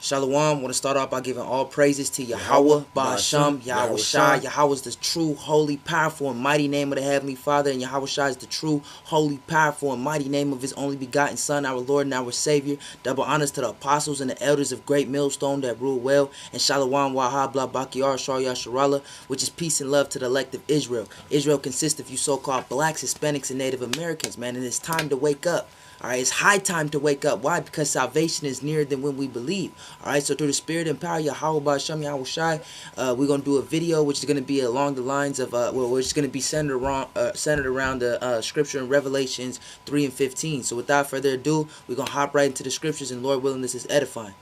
Shalom. I want to start off by giving all praises to Yahweh, Ba'asham, Yahweh Shai. Yahweh is the true, holy, powerful, and mighty name of the Heavenly Father, and Yahweh Shai is the true, holy, powerful, and mighty name of His only begotten Son, our Lord and our Savior. Double honors to the apostles and the elders of Great Millstone that rule well, and Shalom, Wahab, Bakiar, Shar Yasharallah, which is peace and love to the elect of Israel. Israel consists of you so-called blacks, Hispanics, and Native Americans, man, and it's time to wake up. Alright, it's high time to wake up. Why? Because salvation is nearer than when we believe. Alright, so through the spirit and power, Yahweh Ba'asham Yahweh Shai, we're going to do a video which is going to be along the lines of, which is going to be centered around the scripture in Revelations 3 and 15. So without further ado, we're going to hop right into the scriptures, and Lord willing, this is edifying.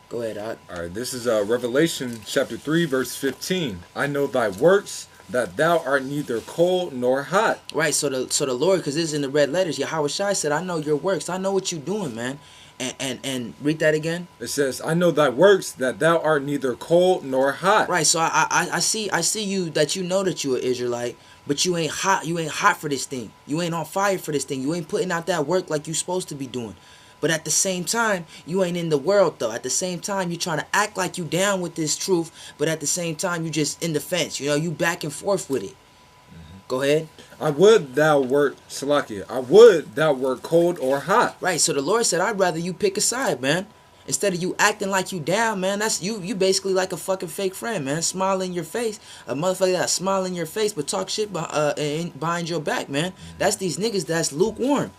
Go ahead, Alright, this is Revelation chapter 3, verse 15. I know thy works, that thou art neither cold nor hot. Right, so the Lord, because this is in the red letters, Yahweh Shai said, I know your works. I know what you're doing, man. And read that again. It says, I know thy works, that thou art neither cold nor hot. Right, so I see you, that you know that you an Israelite, but you ain't hot for this thing. You ain't on fire for this thing. You ain't putting out that work like you supposed to be doing. But at the same time, you ain't in the world, though. At the same time, you trying to act like you down with this truth, but at the same time, you just in the fence. You know, you back and forth with it. Go ahead. I would thou wert, Salakia, I would thou wert cold or hot. Right, so the Lord said, I'd rather you pick a side, man. Instead of you acting like you down, man, that's you basically like a fucking fake friend, man. Smile in your face. A motherfucker that smile in your face but talk shit behind your back, man. That's these niggas that's lukewarm.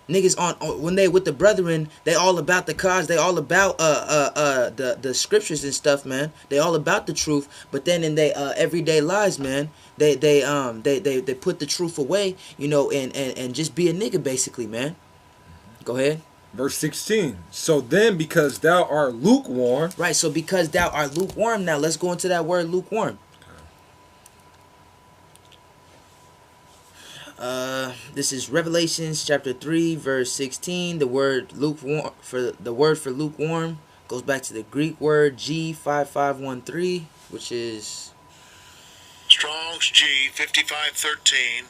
Niggas on when they with the brethren, they all about the cause, they all about the scriptures and stuff, man. They all about the truth, but then in their everyday lives, man, they put the truth away, you know, and just be a nigga basically, man. Go ahead. Verse 16. So then, because thou art lukewarm. Right, so because thou art lukewarm, now let's go into that word lukewarm. This is Revelations chapter 3 verse 16. The word lukewarm for lukewarm goes back to the Greek word G5513, which is Strong's G 5513.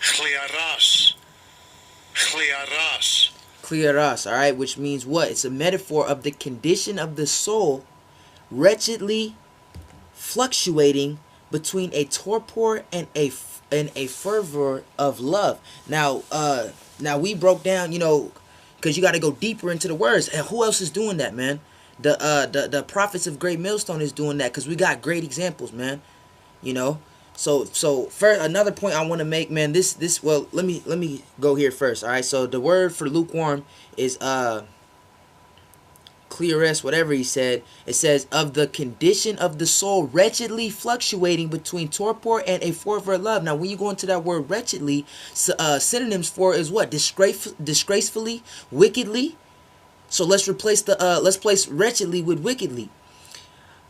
Chliaras. Chliaras. Kleros, all right, which means what? It's a metaphor of the condition of the soul, wretchedly fluctuating between a torpor and a fervor of love. Now we broke down, you know, because you got to go deeper into the words. And who else is doing that, man? The prophets of Great Millstone is doing that, because we got great examples, man. You know. So first, another point I want to make, man. Well, let me go here first. All right. So the word for lukewarm is Clearest, whatever he said. It says, of the condition of the soul wretchedly fluctuating between torpor and a fervor of love. Now, when you go into that word wretchedly, synonyms for is what? Disgracefully, wickedly. So let's replace let's place wretchedly with wickedly.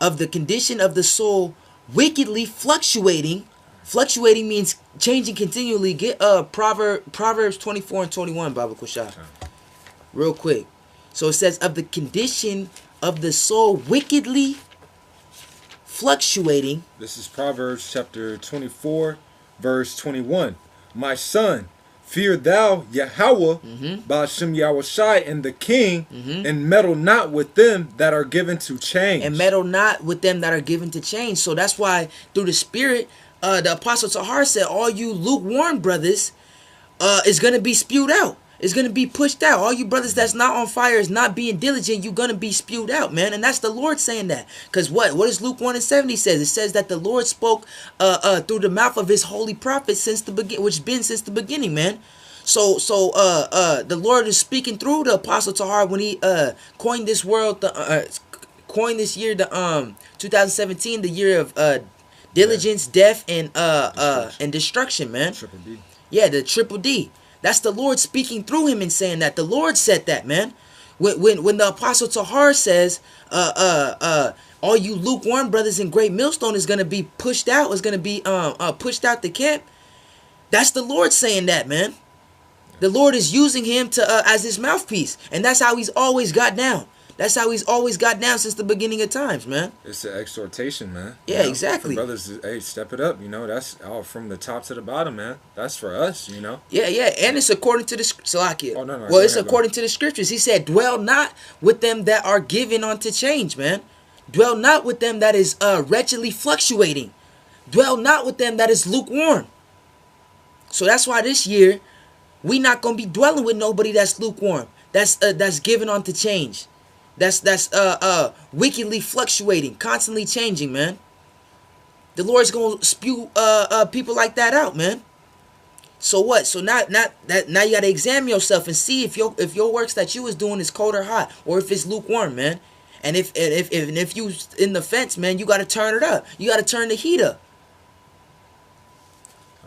Of the condition of the soul wickedly fluctuating. Fluctuating means changing continually. Get Proverbs 24 and 21, Baba Kushah. Real quick. So it says, of the condition of the soul wickedly fluctuating. This is Proverbs chapter 24, verse 21. My son, fear thou Yahweh, Ba'asham Yahweh Shai, and the king, and meddle not with them that are given to change. And meddle not with them that are given to change. So that's why through the spirit, the Apostle Tahar said, all you lukewarm brothers is going to be spewed out. It's going to be pushed out. All you brothers that's not on fire, is not being diligent, you're going to be spewed out, man. And that's the Lord saying that. Because what does Luke 1 and 70 says? It says that the Lord spoke through the mouth of his holy prophets since the beginning, which been since the beginning, man. So the Lord is speaking through the Apostle Tahar when he coined this world, coined this year, the 2017, the year of diligence, death, and destruction, man. Triple D. Yeah, the triple D. That's the Lord speaking through him and saying that. The Lord said that, man. When the Apostle Tahar says, all you lukewarm brothers in Great Millstone is going to be pushed out, is going to be pushed out the camp. That's the Lord saying that, man. The Lord is using him to as his mouthpiece. And that's how he's always got down. That's how he's always got down since the beginning of times, man. It's an exhortation, man. Yeah, exactly. For brothers, hey, step it up. That's all from the top to the bottom, man. That's for us, Yeah, and it's according to the Salakia. Oh, no. Well, it's according to the scriptures. He said, "Dwell not with them that are given unto change, man. Dwell not with them that is wretchedly fluctuating. Dwell not with them that is lukewarm." So that's why this year we not gonna be dwelling with nobody that's lukewarm. That's given unto change. That's wickedly fluctuating, constantly changing, man. The Lord's gonna spew people like that out, man. So what? So now you gotta examine yourself and see if your works that you was doing is cold or hot, or if it's lukewarm, man. And if you in the fence, man, you gotta turn it up. You gotta turn the heat up.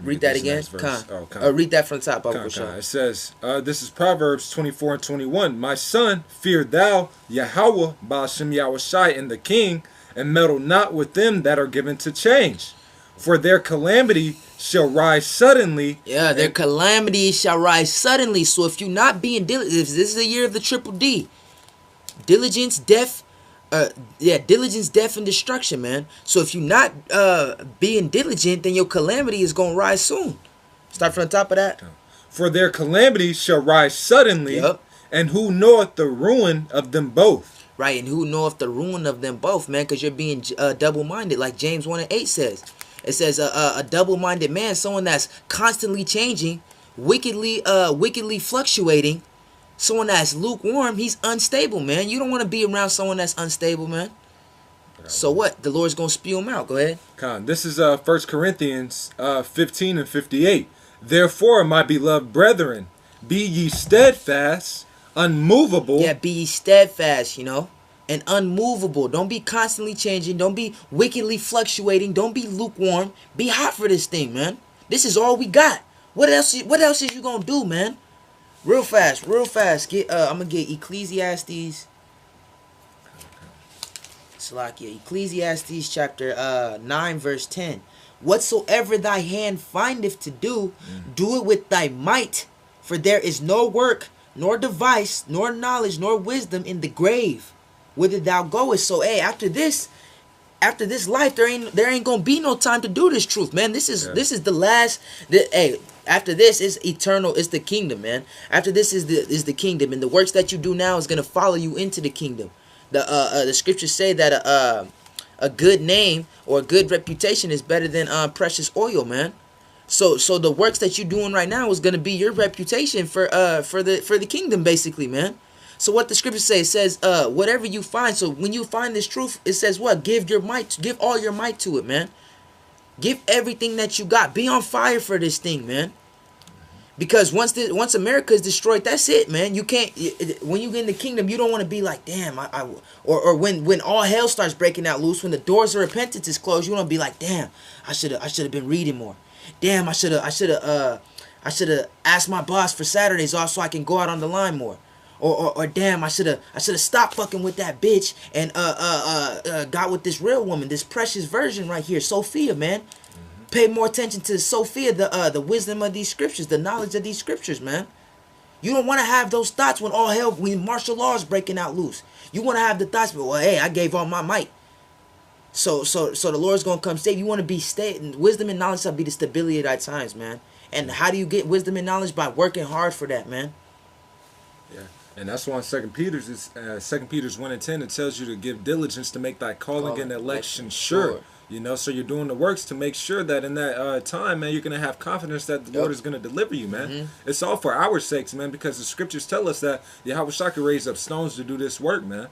Read that again. Read that from the top. It says, this is Proverbs 24 and 21. My son, fear thou Yahweh, Ba'ashem Yahushai, and the king, and meddle not with them that are given to change. For their calamity shall rise suddenly. Yeah, their calamity shall rise suddenly. So if you're not being diligent, this is the year of the triple D. Diligence, death, diligence, death, and destruction, man. So if you're not being diligent, then your calamity is gonna rise soon. Start from the top of that. For their calamity shall rise suddenly, and who knoweth the ruin of them both? Right, and who knoweth the ruin of them both, man? Because you're being double-minded, like James 1 and 8 says. It says a double-minded man, someone that's constantly changing, wickedly fluctuating. Someone that's lukewarm, he's unstable, man. You don't want to be around someone that's unstable, man. So what? The Lord's going to spew him out. Go ahead. This is 1 Corinthians 15 and 58. Therefore, my beloved brethren, be ye steadfast, unmovable. Yeah, be ye steadfast, and unmovable. Don't be constantly changing. Don't be wickedly fluctuating. Don't be lukewarm. Be hot for this thing, man. This is all we got. What else is you going to do, man? Real fast. I'm gonna get Ecclesiastes. Salakia. Ecclesiastes chapter 9 verse 10. Whatsoever thy hand findeth to do, do it with thy might, for there is no work, nor device, nor knowledge, nor wisdom in the grave, whither thou goest. So hey, after this life, there ain't gonna be no time to do this truth, man. This is the last. After this is eternal. It's the kingdom, man. After this is the kingdom, and the works that you do now is gonna follow you into the kingdom. The scriptures say that a good name or a good reputation is better than precious oil, man. So the works that you're doing right now is gonna be your reputation for the kingdom, basically, man. So what the scriptures say, it says, whatever you find. So when you find this truth, it says what? Give all your might to it, man. Give everything that you got. Be on fire for this thing, man. Because once America is destroyed, that's it, man. You can't. When you get in the kingdom, you don't want to be like, damn. Or when all hell starts breaking out loose, when the doors of repentance is closed, you want to be like, damn. I should have been reading more. Damn. I should have asked my boss for Saturdays off so I can go out on the line more. Or damn, I should have stopped fucking with that bitch and got with this real woman, this precious virgin right here, Sophia, man. Pay more attention to Sophia, the wisdom of these scriptures, the knowledge of these scriptures, man. You don't want to have those thoughts when martial law is breaking out loose. You want to have the thoughts, but well, hey, I gave all my might. So the Lord's gonna come save you. Want to be wisdom and knowledge shall be the stability of thy times, man. And how do you get wisdom and knowledge? By working hard for that, man. Yeah. And that's why in 2 Peter's 1 and 10, it tells you to give diligence to make thy calling and election sure. So you're doing the works to make sure that in that time, man, you're going to have confidence that the Lord is going to deliver you, man. It's all for our sakes, man, because the scriptures tell us that Yahweh Shai can raise up stones to do this work, man.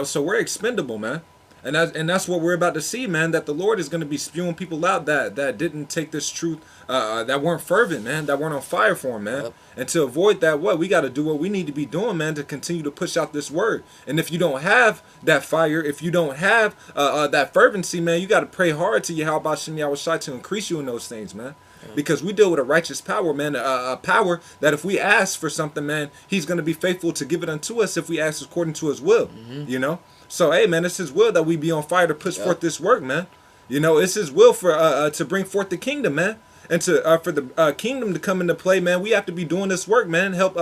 So we're expendable, man. And that's what we're about to see, man, that the Lord is going to be spewing people out that didn't take this truth, that weren't fervent, man, that weren't on fire for him, man. And to avoid that, we got to do what we need to be doing, man, to continue to push out this word. And if you don't have that fire, if you don't have that fervency, man, you got to pray hard to Yahweh Ba'ashem Yahushai to increase you in those things, man. Because we deal with a righteous power, man, a power that if we ask for something, man, he's going to be faithful to give it unto us if we ask according to his will, So, hey, man, it's his will that we be on fire to push forth this work, man. It's his will for to bring forth the kingdom, man. And to for the kingdom to come into play, man, we have to be doing this work, man. Help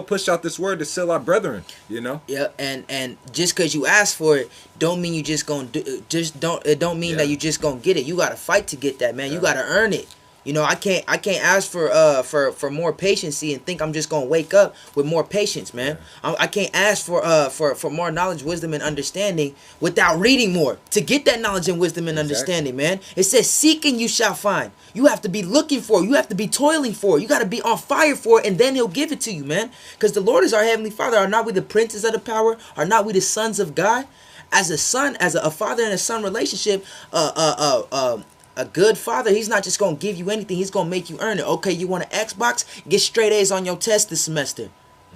push out this word to sell our brethren. You know. Yeah, and just because you ask for it, don't mean you just gonna do. It don't mean that you just gonna get it. You gotta fight to get that, man. You gotta earn it. You know, I can't ask for more patience and think I'm just gonna wake up with more patience, man. I can't ask for more knowledge, wisdom, and understanding without reading more to get that knowledge and wisdom and understanding, man. It says, "Seek and you shall find." You have to be looking for it. You have to be toiling for it. You got to be on fire for it, and then He'll give it to you, man. Because the Lord is our heavenly Father. Are not we the princes of the power? Are not we the sons of God? As a son, as a father and a son relationship, a good father, he's not just going to give you anything. He's going to make you earn it. Okay, you want an Xbox? Get straight A's on your test this semester.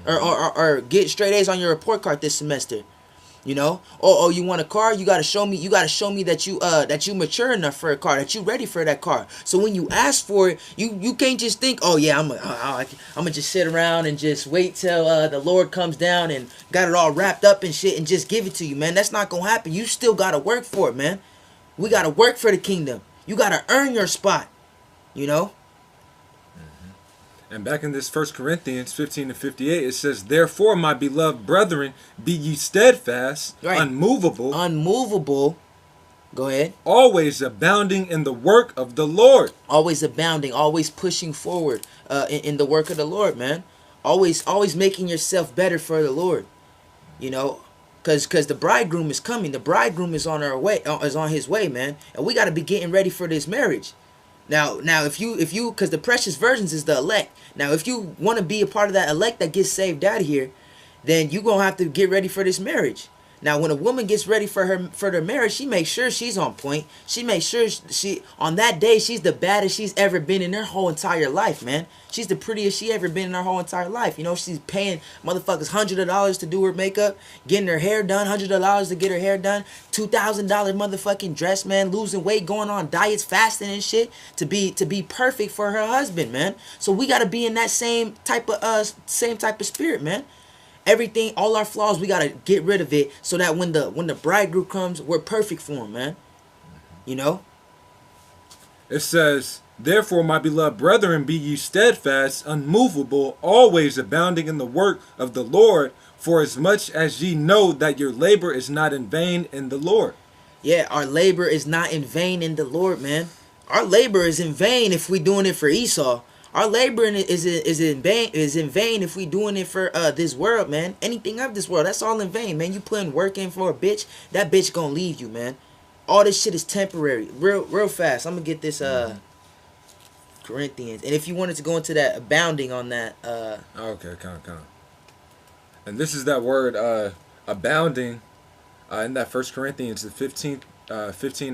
Or get straight A's on your report card this semester. You know? Oh, you want a car? You got to show me that you mature enough for a car, that you ready for that car. So when you ask for it, you can't just think, "Oh yeah, I'm gonna just sit around and just wait till the Lord comes down and got it all wrapped up and shit and just give it to you, man." That's not going to happen. You still got to work for it, man. We got to work for the kingdom. You got to earn your spot, you know? And back in this 1 Corinthians 15:58, it says, "Therefore, my beloved brethren, be ye steadfast, unmovable, Go ahead. always abounding in the work of the Lord." Always abounding, always pushing forward in the work of the Lord, man. Always making yourself better for the Lord, you know? Cause the bridegroom is coming. The bridegroom is on his way, man. And we got to be getting ready for this marriage. Now, if you, cause the precious virgins is the elect. Now, if you want to be a part of that elect that gets saved out of here, then you gonna have to get ready for this marriage. Now, when a woman gets ready for their marriage, she makes sure she's on point. She makes sure on that day she's the baddest she's ever been in her whole entire life, man. She's the prettiest she ever been in her whole entire life. You know, she's paying motherfuckers $100 to do her makeup, getting her hair done, $100 to get her hair done, $2,000 motherfucking dress, man, losing weight, going on diets, fasting and shit to be perfect for her husband, man. So we gotta be in that same type of spirit, man. Everything, all our flaws, we gotta get rid of it so that when the bridegroom comes, we're perfect for him, man. You know? It says, "Therefore, my beloved brethren, be ye steadfast, unmovable, always abounding in the work of the Lord, for as much as ye know that your labor is not in vain in the Lord." Yeah, our labor is not in vain in the Lord, man. Our labor is in vain if we doing it for Esau. Our labor is in vain if we doing it for this world, man. Anything of this world, that's all in vain, man. You putting work in for a bitch, that bitch gonna leave you, man. All this shit is temporary. Real fast. I'm gonna get this Corinthians, and if you wanted to go into that abounding on that. Okay, count. And this is that word abounding in that 1 Corinthians the 15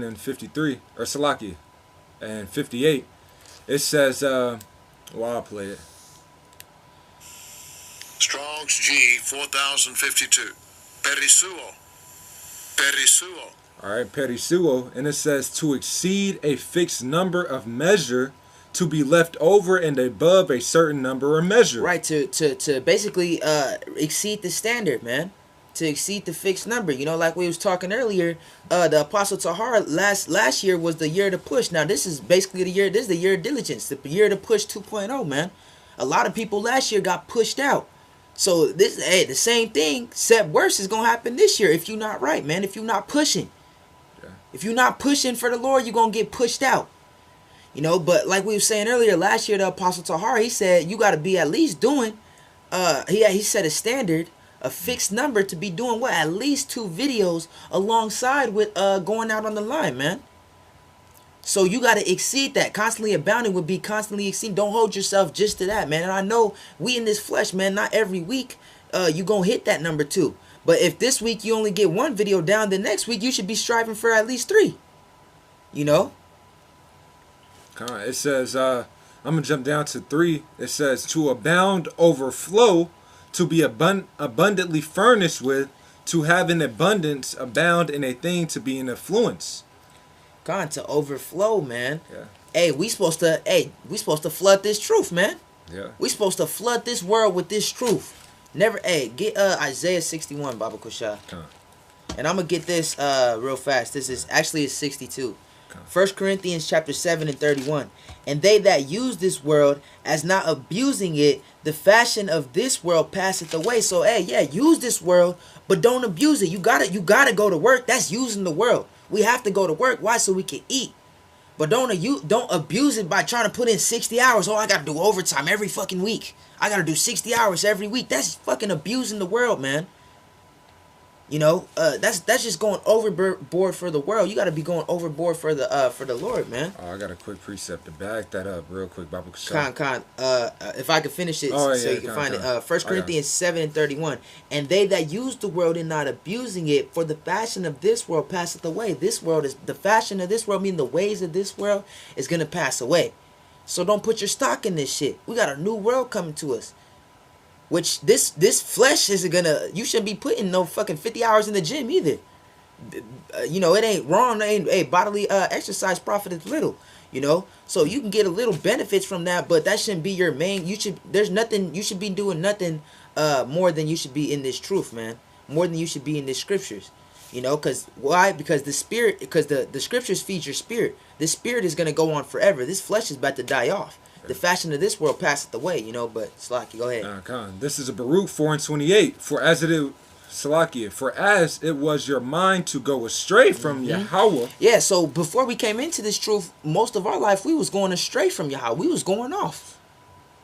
and 53 or Salaki and 58. It says. Well, I'll play it. Strong's G 4052. Perisuo. All right, perisuo, and it says to exceed a fixed number of measure, to be left over and above a certain number or measure. Right, to basically exceed the standard, man. To exceed the fixed number, you know, like we was talking earlier. The Apostle Tahar last year was the year to push. Now this is basically the year. This is the year of diligence, the year to push 2.0, man. A lot of people last year got pushed out. So the same thing, except worse, is gonna happen this year if you're not right, man. If you're not pushing, if you're not pushing for the Lord, you're gonna get pushed out. You know, but like we were saying earlier, last year the Apostle Tahar, he said you got to be at least doing. He set a standard. A fixed number to be doing what? At least 2 videos alongside with going out on the line, man. So you got to exceed that. Constantly abounding would be constantly exceeding. Don't hold yourself just to that, man. And I know we in this flesh, man, not every week you going to hit that number 2. But if this week you only get 1 video down, the next week you should be striving for at least 3. You know? It says, I'm going to jump down to 3. It says, to abound, overflow, to be abundantly furnished with, to have an abundance, abound in a thing, to be an affluence. God, to overflow, man. Yeah. Hey, we supposed to flood this truth, man. Yeah. We supposed to flood this world with this truth. Never, get Isaiah 61, Baba Kusha. And I'm gonna get this real fast. This is actually 62. 1 Corinthians chapter 7 and 31. And they that use this world as not abusing it, the fashion of this world passeth away. So, hey, yeah, use this world, but don't abuse it. You gotta go to work. That's using the world. We have to go to work. Why? So we can eat. But don't abuse it by trying to put in 60 hours. Oh, I gotta do overtime every fucking week. I gotta do 60 hours every week. That's fucking abusing the world, man. You know, that's just going overboard for the world. You got to be going overboard for the Lord, man. Oh, I got a quick precept to back that up real quick. Bible Khan. If I could finish it you can find it. 1 Corinthians 7 and 31. And they that use the world and not abusing it, for the fashion of this world passeth away. This world is the fashion of this world, meaning the ways of this world is going to pass away. So don't put your stock in this shit. We got a new world coming to us. Which this flesh isn't gonna. You shouldn't be putting no fucking 50 hours in the gym either. You know, it ain't wrong. Bodily exercise profiteth little. You know, so you can get a little benefits from that, but that shouldn't be your main. You should be doing nothing more than you should be in this truth, man. More than you should be in this scriptures. You know, because why? Because the spirit, because the scriptures feed your spirit. This spirit is gonna go on forever. This flesh is about to die off. The fashion of this world passeth away, you know, but Salakia, go ahead. This is a Baruch 4 and 28. For as it was your mind to go astray from Yahweh. Yeah, so before we came into this truth, most of our life we was going astray from Yahweh. We was going off.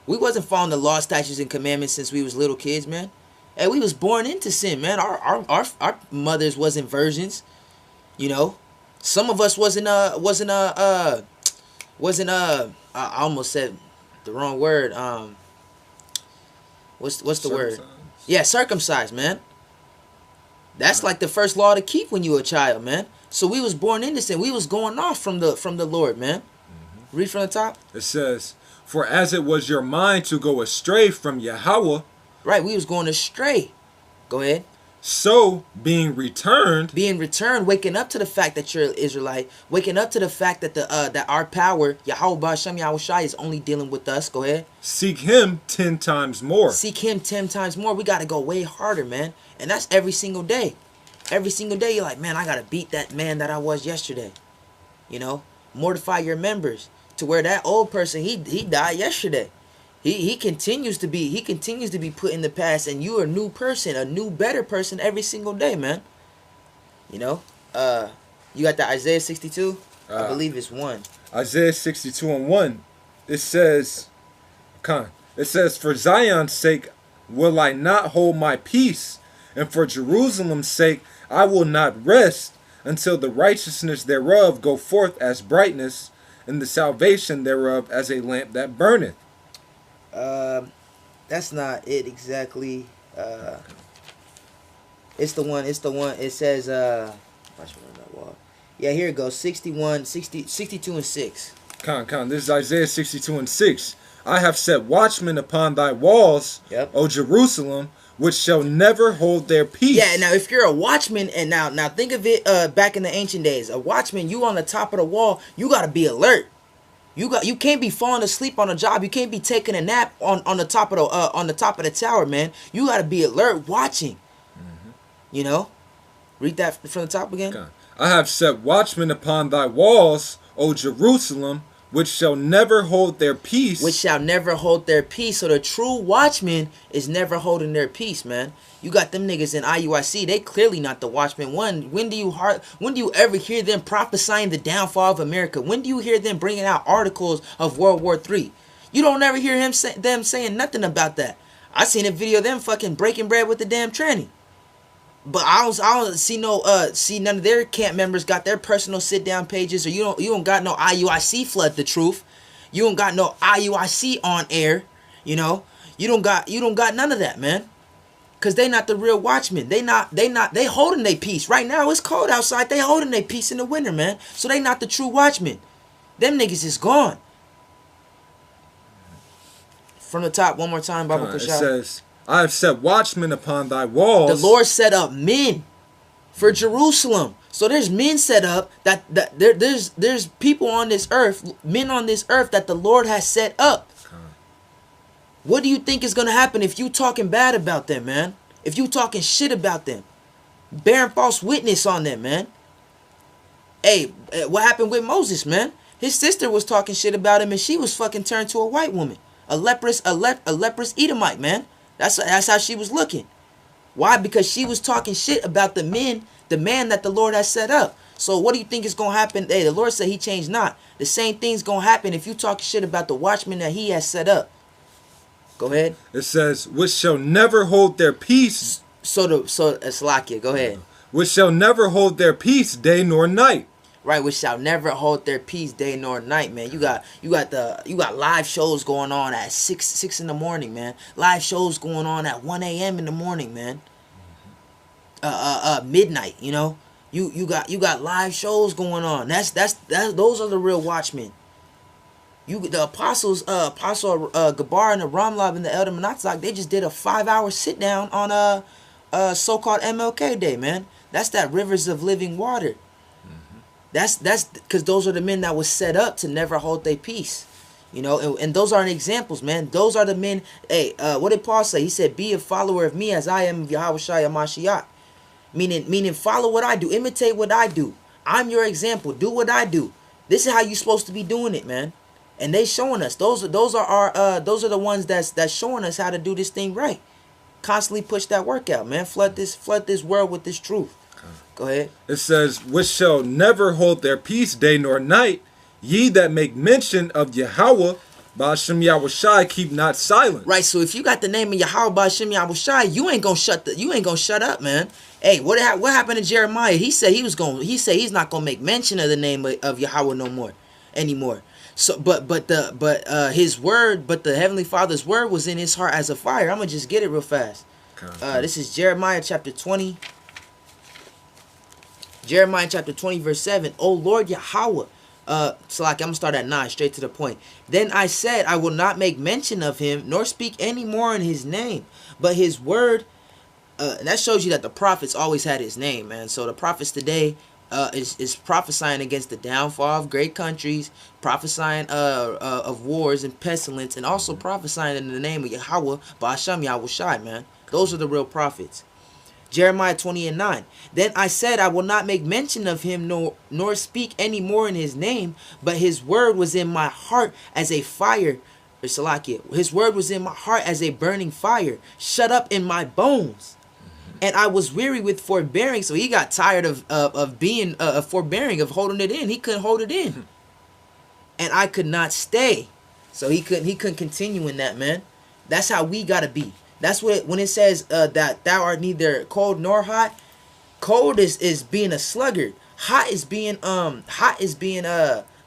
We wasn't following the law, statutes, and commandments since we was little kids, man. And we was born into sin, man. Our mothers wasn't virgins, you know. Some of us I almost said the wrong word. What's the word? Yeah, circumcised, man. That's like the first law to keep when you were a child, man. So we was born innocent. We was going off from the Lord, man. Read from the top. It says, "For as it was your mind to go astray from Yahweh." Right, we was going astray. Go ahead. So, being returned, waking up to the fact that you're an Israelite, waking up to the fact that that our power, Yahweh Ba'Shem Yahushai, is only dealing with us. Go ahead. Seek Him 10 times more. Seek Him 10 times more. We got to go way harder, man. And that's every single day. Every single day, you're like, man, I got to beat that man that I was yesterday. You know, mortify your members to where that old person, he died yesterday. He continues to be put in the past, and you're a new person, a new better person every single day, man. You know, you got the Isaiah 62. I believe it's 1. Isaiah 62 and 1. It says, for Zion's sake will I not hold my peace, and for Jerusalem's sake I will not rest until the righteousness thereof go forth as brightness, and the salvation thereof as a lamp that burneth. That's not it exactly. It's the one. It says, watch me on that wall. Yeah, here it goes. 62 and 6. This is Isaiah 62 and 6. I have set watchmen upon thy walls, O Jerusalem, which shall never hold their peace. Yeah, now if you're a watchman, and now think of it back in the ancient days. A watchman, you on the top of the wall, you gotta be alert. You can't be falling asleep on a job. You can't be taking a nap on the top of the tower, man. You gotta be alert, watching. You know, read that from the top again. I have set watchmen upon thy walls, O Jerusalem, which shall never hold their peace. Which shall never hold their peace. So the true watchman is never holding their peace, man. You got them niggas in IUIC. They clearly not the watchmen. When do you ever hear them prophesying the downfall of America? When do you hear them bringing out articles of World War III? You don't ever hear them saying nothing about that. I seen a video of them fucking breaking bread with the damn tranny. But I don't see none of their camp members got their personal sit down pages, or you don't got no IUIC flood the truth. You don't got no IUIC on air, you know. You don't got none of that, man. Cause they not the real watchmen. They holding their peace. Right now it's cold outside. They holding their peace in the winter, man. So they not the true watchmen. Them niggas is gone. From the top, one more time, Baba Kushal. It says, I have set watchmen upon thy walls. The Lord set up men for Jerusalem. So there's men set up there's people on this earth, men on this earth that the Lord has set up. What do you think is going to happen if you talking bad about them, man? If you talking shit about them? Bearing false witness on them, man. Hey, what happened with Moses, man? His sister was talking shit about him, and she was fucking turned to a white woman, a leprous Edomite, man. That's how she was looking. Why? Because she was talking shit about the man that the Lord has set up. So what do you think is gonna happen? Hey, the Lord said He changed not. The same thing's gonna happen if you talk shit about the watchman that He has set up. Go ahead. It says, which shall never hold their peace. Salakia, go ahead. Which shall never hold their peace day nor night. Right, which shall never hold their peace day nor night, man. You got live shows going on at 6 in the morning, man. Live shows going on at 1 a.m. in the morning, man. Midnight, you know. You got live shows going on. Those are the real watchmen. The apostles, Apostle Gabar and the Ramlab and the Elder Manatzak, they just did a 5-hour sit down on so-called MLK Day, man. That's that rivers of living water. That's because those are the men that was set up to never hold their peace, you know. And those aren't examples, man. Those are the men. Hey, what did Paul say? He said, "Be a follower of me as I am of Yahawashi HaMashiach." Meaning, follow what I do, imitate what I do. I'm your example. Do what I do. This is how you're supposed to be doing it, man. And they showing us. Those are the ones that's showing us how to do this thing right. Constantly push that work out, man. Flood this world with this truth. Go ahead. It says, which shall never hold their peace day nor night, ye that make mention of Yahweh, Ba'ashem Yahushai, keep not silent. Right, so if you got the name of Yahweh Ba'ashem Yahushai, you ain't gonna shut up, man. Hey, what happened to Jeremiah? He said he's not gonna make mention of the name of Yahweh anymore. So the Heavenly Father's word was in his heart as a fire. I'm gonna just get it real fast. This is Jeremiah chapter 20. Jeremiah chapter 20 verse 7. O Lord Yahweh. So like I'm gonna start at 9, straight to the point. Then I said, I will not make mention of him, nor speak any more in his name, but his word. And that shows you that the prophets always had his name, man. So the prophets today is prophesying against the downfall of great countries, prophesying of wars and pestilence, and also prophesying in the name of Yahweh, Ba'ashem Yahushai, man. Those are the real prophets. Jeremiah 20:9. Then I said, I will not make mention of him, nor speak any more in his name, but his word was in my heart as a fire. Or Salakia, his word was in my heart as a burning fire, shut up in my bones. And I was weary with forbearing. So he got tired of being forbearing, of holding it in. He couldn't hold it in. And I could not stay. So he couldn't continue in that, man. That's how we gotta be. That's what when it says that thou art neither cold nor hot. Cold is being a sluggard. Hot is being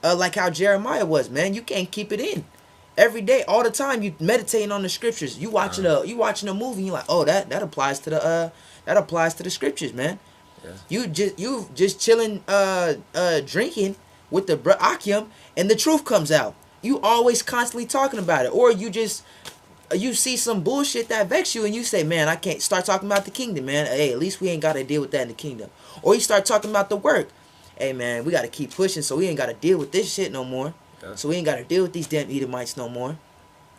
like how Jeremiah was, man. You can't keep it in. Every day, all the time, you meditating on the scriptures. You watching a movie. You're like, oh, that applies to the scriptures, man. Yeah. You just chilling, drinking with the Akim, and the truth comes out. You always constantly talking about it, or you see some bullshit that vex you, and you say, man, I can't start talking about the kingdom, man. Hey, at least we ain't got to deal with that in the kingdom. Or you start talking about the work. Hey, man, we got to keep pushing, so we ain't got to deal with this shit no more. So we ain't got to deal with these damn Edomites no more.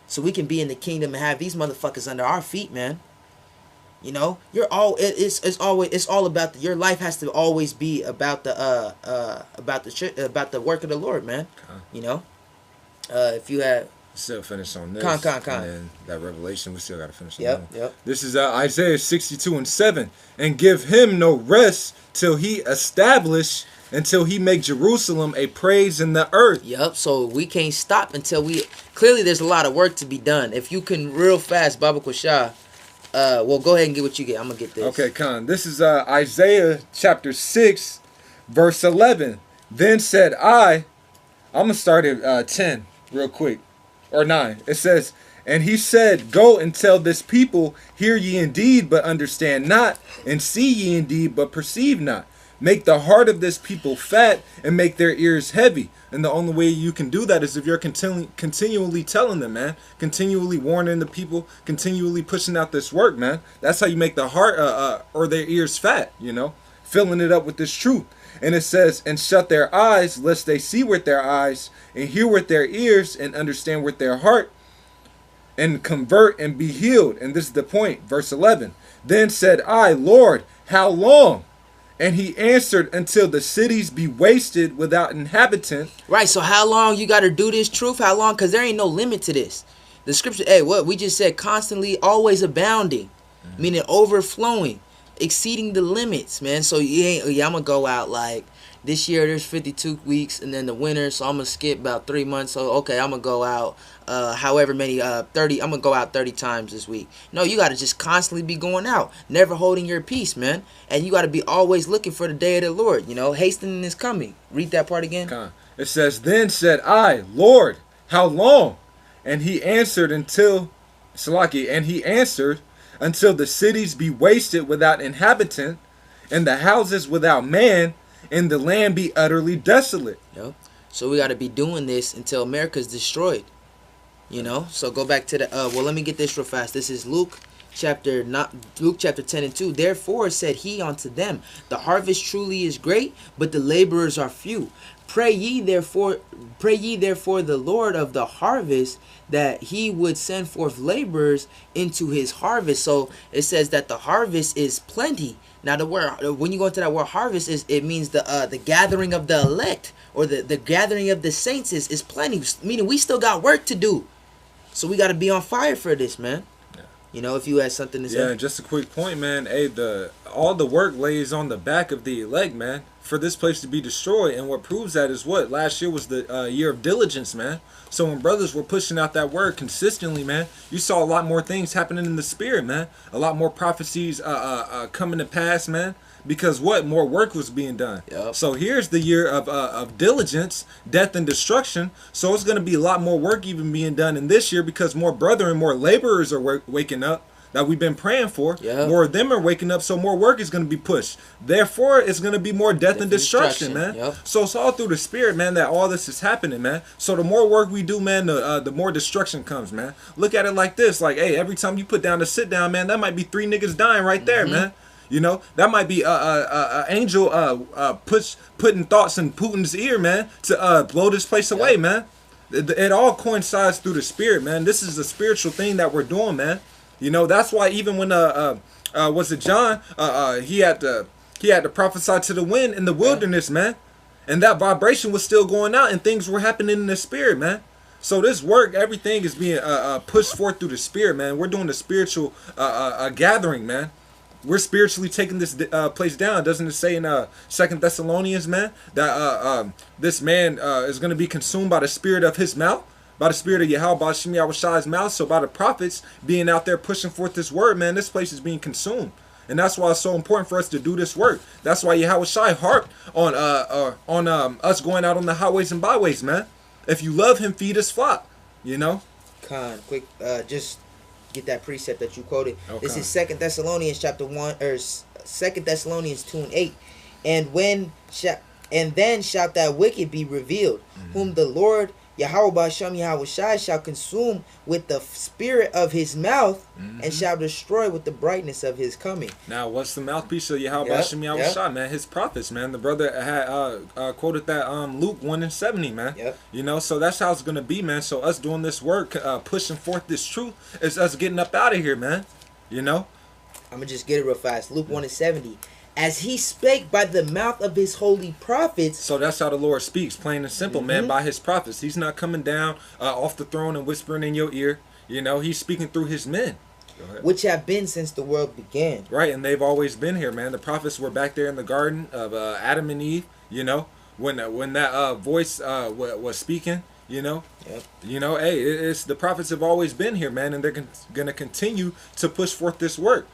So we can be in the kingdom and have these motherfuckers under our feet, man. You know, it's all about your life has to always be about the work of the Lord, man. You know, if you have still finish on this, and then that Revelation we still got to finish on. Yep. This is Isaiah 62:7, and give him no rest till he establish. Until he make Jerusalem a praise in the earth. Yep, so we can't stop until clearly there's a lot of work to be done. If you can real fast, Baba Kushah, well, go ahead and get what you get. I'm going to get this. Okay, Khan. This is Isaiah chapter 6, verse 11. Then said I'm going to start at 10 real quick, or 9. It says, and he said, go and tell this people, hear ye indeed, but understand not, and see ye indeed, but perceive not. Make the heart of this people fat and make their ears heavy. And the only way you can do that is if you're continually telling them, man. Continually warning the people. Continually pushing out this work, man. That's how you make the heart or their ears fat, you know. Filling it up with this truth. And it says, and shut their eyes, lest they see with their eyes, and hear with their ears, and understand with their heart, and convert and be healed. And this is the point. Verse 11. Then said I, Lord, how long? And he answered, until the cities be wasted without inhabitant. Right, so how long you got to do this truth? How long? Because there ain't no limit to this. The scripture, hey, what we just said, constantly, always abounding, meaning overflowing, exceeding the limits, man. So I'm going to go out like, this year there's 52 weeks, and then the winter, so I'm going to skip about 3 months. So, okay, I'm going to go out however many, 30, I'm going to go out 30 times this week. No, you got to just constantly be going out, never holding your peace, man. And you got to be always looking for the day of the Lord, hastening is coming. Read that part again. It says, then said I, Lord, how long? And he answered until the cities be wasted without inhabitant, and the houses without man, and the land be utterly desolate. Yep. So we got to be doing this until America's destroyed. So go back to the let me get this real fast. This is Luke chapter 10 and 2. Therefore said he unto them, the harvest truly is great, but the laborers are few. Pray ye therefore the Lord of the harvest, that he would send forth laborers into his harvest. So it says that the harvest is plenty. Now the word, when you go into that word harvest, it means the gathering of the elect, or the gathering of the saints is plenty, meaning we still got work to do. So we got to be on fire for this, man. If you had something to say. Yeah, just a quick point, man. Hey, all the work lays on the back of the elect, man, for this place to be destroyed. And what proves that is what? Last year was the year of diligence, man. So when brothers were pushing out that word consistently, man, you saw a lot more things happening in the spirit, man. A lot more prophecies coming to pass, man. Because what? More work was being done. Yep. So here's the year of diligence, death, and destruction. So it's going to be a lot more work even being done in this year, because more brethren, more laborers are waking up that we've been praying for. Yep. More of them are waking up, so more work is going to be pushed. Therefore, it's going to be more death and destruction, man. Yep. So it's all through the spirit, man, that all this is happening, man. So the more work we do, man, the more destruction comes, man. Look at it like this. Like, hey, every time you put down the sit down, man, that might be 3 niggas dying right there, man. That might be a angel putting thoughts in Putin's ear, man, to blow this place away, man. It all coincides through the spirit, man. This is a spiritual thing that we're doing, man. That's why even when was it John? He had to prophesy to the wind in the wilderness, man, and that vibration was still going out, and things were happening in the spirit, man. So this work, everything is being pushed forth through the spirit, man. We're doing the spiritual gathering, man. We're spiritually taking this place down. Doesn't it say in 2 Thessalonians, man, that this man is going to be consumed by the spirit of his mouth, by the spirit of Yahweh, by Shem Yahushai's mouth? So by the prophets being out there pushing forth this word, man, this place is being consumed. And that's why it's so important for us to do this work. That's why Yahushai harped on us going out on the highways and byways, man. If you love him, feed his flock, Khan, quick, just get that precept that you quoted. Okay. This is 2 Thessalonians chapter 1, or 2 Thessalonians 2 and 8. And then shall that wicked be revealed, whom the Lord Yahweh Ba'Shem Yahushai shall consume with the spirit of his mouth, and shall destroy with the brightness of his coming. Now, what's the mouthpiece of Yahweh Ba'Shem Yahushai, man? His prophets, man. The brother had quoted that Luke 1:70, man. Yep. So that's how it's gonna be, man. So us doing this work, pushing forth this truth, is us getting up out of here, man. I'm gonna just get it real fast. Luke 1:70. As he spake by the mouth of his holy prophets. So that's how the Lord speaks, plain and simple, man, by his prophets. He's not coming down off the throne and whispering in your ear. He's speaking through his men. Which have been since the world began. Right, and they've always been here, man. The prophets were back there in the garden of Adam and Eve, when that voice was speaking, Yep. Hey, it's the prophets have always been here, man, and they're going to continue to push forth this work,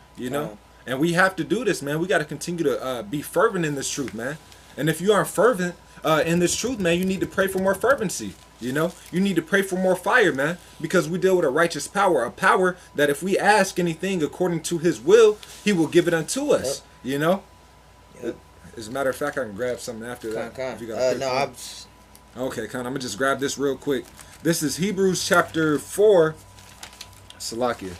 And we have to do this, man. We got to continue to be fervent in this truth, man. And if you aren't fervent in this truth, man, you need to pray for more fervency. You need to pray for more fire, man, because we deal with a righteous power, a power that if we ask anything according to his will, he will give it unto us, Yep. As a matter of fact, I can grab something after that. Con. If you got Okay, Con, I'm going to just grab this real quick. This is Hebrews chapter 4. Salakia.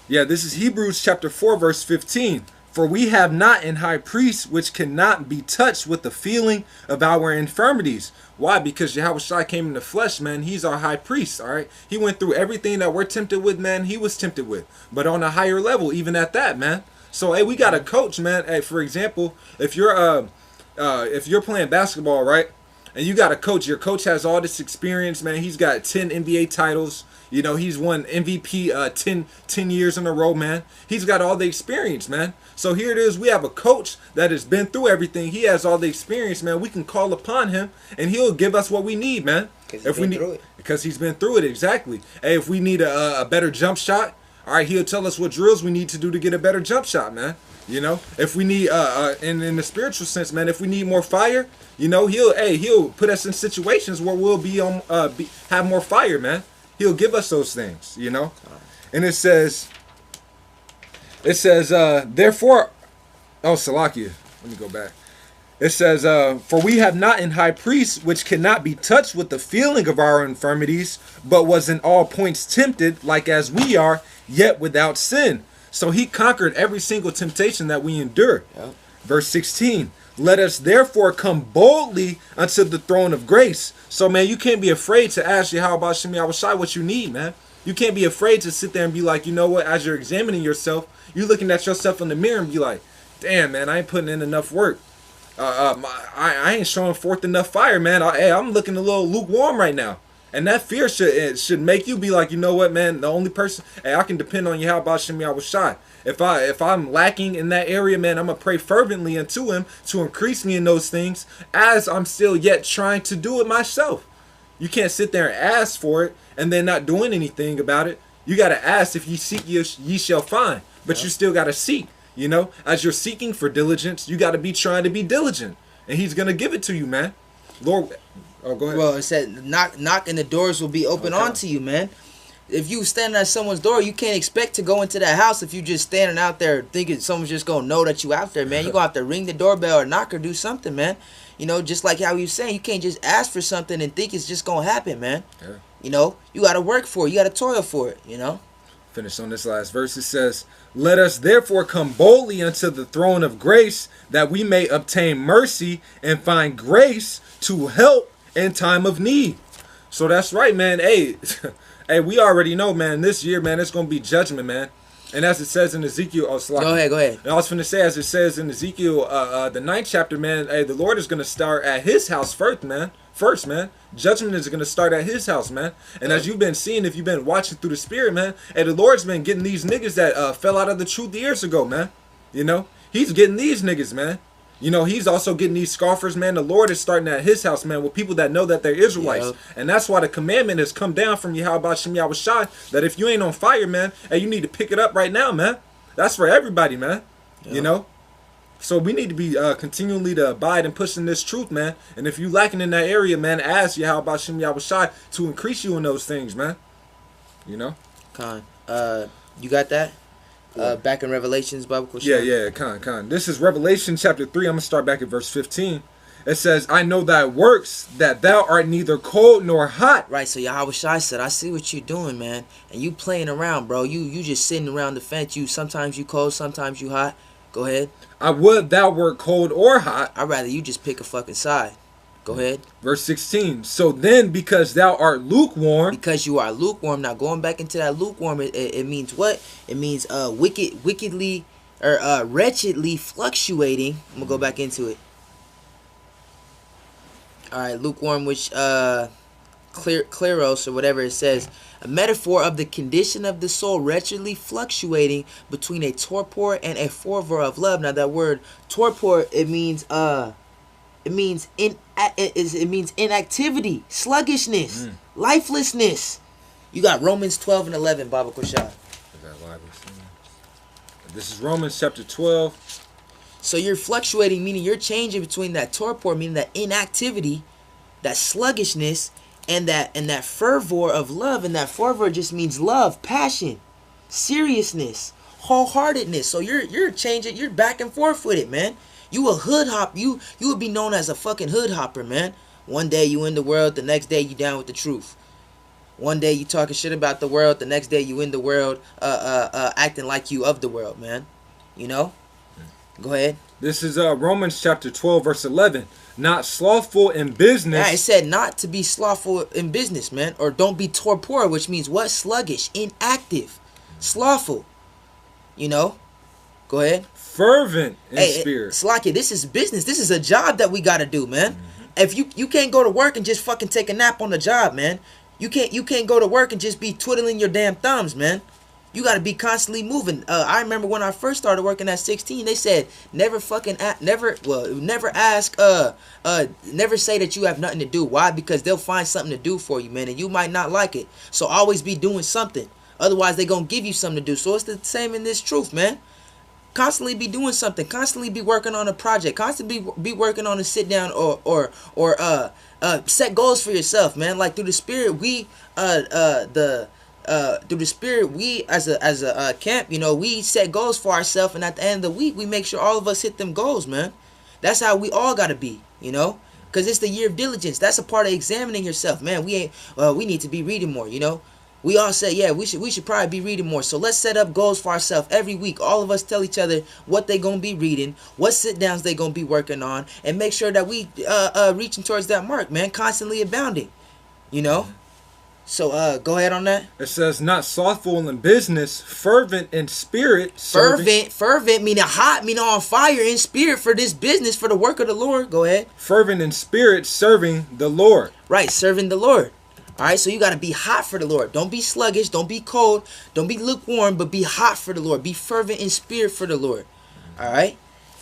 Yeah, this is Hebrews chapter 4, verse 15. For we have not an high priest which cannot be touched with the feeling of our infirmities. Why? Because Yahushua came in the flesh, man. He's our high priest, all right? He went through everything that we're tempted with, man. He was tempted with. But on a higher level, even at that, man. So hey, we got a coach, man. Hey, for example, if you're playing basketball, right, and you got a coach, your coach has all this experience, man. He's got 10 NBA titles. You know, he's won MVP 10 years in a row, man. He's got all the experience, man. So here it is. We have a coach that has been through everything. He has all the experience, man. We can call upon him, and he'll give us what we need, man. Because he's been through it, exactly. Hey, if we need a better jump shot, all right, he'll tell us what drills we need to do to get a better jump shot, man. You know, if we need in the spiritual sense, man, if we need more fire, you know, he'll put us in situations where we'll have more fire, man. He'll give us those things, you know. And it says therefore, oh, Salakia, let me go back. It says, for we have not an high priest which cannot be touched with the feeling of our infirmities, but was in all points tempted like as we are, yet without sin. So he conquered every single temptation that we endure. Yep. Verse 16, let us therefore come boldly unto the throne of grace. So, man, you can't be afraid to ask Yahweh Shem Yahushai what you need, man. You can't be afraid to sit there and be like, you know what, as you're examining yourself, you're looking at yourself in the mirror and be like, damn, man, I ain't putting in enough work. I ain't showing forth enough fire, man. I'm looking a little lukewarm right now. And that fear should make you be like, you know what, man, the only person, I can depend on Yahweh Shem Yahushai. If I'm lacking in that area, man, I'm going to pray fervently unto him to increase me in those things as I'm still yet trying to do it myself. You can't sit there and ask for it and then not doing anything about it. You got to ask, if ye seek, ye shall find. But you still got to seek, you know. As you're seeking for diligence, you got to be trying to be diligent. And he's going to give it to you, man. Lord, oh, go ahead. Well, it said, knock and the doors will be open onto you, man. If you standing at someone's door, you can't expect to go into that house if you just standing out there thinking someone's just going to know that you out there, man. You're going to have to ring the doorbell or knock or do something, man. You know, just like how you saying, you can't just ask for something and think it's just going to happen, man. Yeah. You know, you got to work for it. You got to toil for it, you know. Finish on this last verse. It says, let us therefore come boldly unto the throne of grace, that we may obtain mercy and find grace to help in time of need. So that's right, man. Hey, hey, we already know, man, this year, man, it's going to be judgment, man. And as it says in Ezekiel, go ahead. I was going to say, as it says in Ezekiel, the 9th chapter, man, hey, the Lord is going to start at his house first, man. Judgment is going to start at his house, man. And as you've been seeing, if you've been watching through the spirit, man, hey, the Lord's been getting these niggas that fell out of the truth years ago, man. You know, he's getting these niggas, man. You know, he's also getting these scoffers, man. The Lord is starting at his house, man, with people that know that they're Israelites. Yep. And that's why the commandment has come down from Yahweh Shem Yahushai, that if you ain't on fire, man, hey, you need to pick it up right now, man. That's for everybody, man. Yep. You know? So we need to be continually to abide and pushing this truth, man. And if you lacking in that area, man, ask Yahweh Shem Yahushai to increase you in those things, man. You know? Khan, you got that? Back in Revelations, Bible question. Yeah, Khan. This is Revelation chapter 3. I'm going to start back at verse 15. It says, I know thy works, that thou art neither cold nor hot. Right, so Yahweh Shai said, I see what you're doing, man. And you playing around, bro. You just sitting around the fence. Sometimes you cold, sometimes you hot. Go ahead. I would thou wert cold or hot. I'd rather you just pick a fucking side. Go ahead. Verse 16. So then, because thou art lukewarm. Because you are lukewarm. Now, going back into that lukewarm, it means what? It means wickedly, or wretchedly fluctuating. I'm going to go back into it. All right, lukewarm, which, kleros, or whatever it says. A metaphor of the condition of the soul wretchedly fluctuating between a torpor and a fervor of love. Now, that word torpor, it means inactivity, sluggishness, lifelessness. You got Romans 12 and 11, Baba Kushai. This is Romans chapter 12. So you're fluctuating, meaning you're changing between that torpor, meaning that inactivity, that sluggishness, and that fervor of love. And that fervor just means love, passion, seriousness, wholeheartedness. So you're changing, you're back and forth with it, man. You a hood hop. You would be known as a fucking hood hopper, man. One day you in the world, the next day you down with the truth. One day you talking shit about the world, the next day you in the world, acting like you of the world, man. You know? Go ahead. This is Romans chapter 12, verse 11. Not slothful in business. Yeah, it said not to be slothful in business, man. Or don't be torpor, which means what? Sluggish, inactive, slothful. You know? Go ahead. Fervent in spirit. Slakia, this is business. This is a job that we gotta do, man. If you can't go to work and just fucking take a nap on the job, man. You can't go to work and just be twiddling your damn thumbs, man. You got to be constantly moving. I remember when I first started working at 16, they said never ask never say that you have nothing to do. Why? Because they'll find something to do for you, man, and you might not like it. So always be doing something. Otherwise, they're going to give you something to do. So it's the same in this truth, man. Constantly be doing something. Constantly be working on a project. Constantly be working on a sit down or set goals for yourself, man. Like through the spirit, we through the spirit, we as a camp, you know, we set goals for ourselves, and at the end of the week, we make sure all of us hit them goals, man. That's how we all gotta be, you know, because it's the year of diligence. That's a part of examining yourself, man. We need to be reading more, you know. We all say, yeah, we should probably be reading more. So let's set up goals for ourselves every week. All of us tell each other what they gonna be reading, what sit downs they gonna be working on, and make sure that we reaching towards that mark, man. Constantly abounding, you know. So go ahead on that. It says, not slothful in business, fervent in spirit. Fervent meaning hot, meaning on fire in spirit for this business, for the work of the Lord. Go ahead. Fervent in spirit, serving the Lord. Right, serving the Lord. All right, so you got to be hot for the Lord. Don't be sluggish. Don't be cold. Don't be lukewarm, but be hot for the Lord. Be fervent in spirit for the Lord. All right.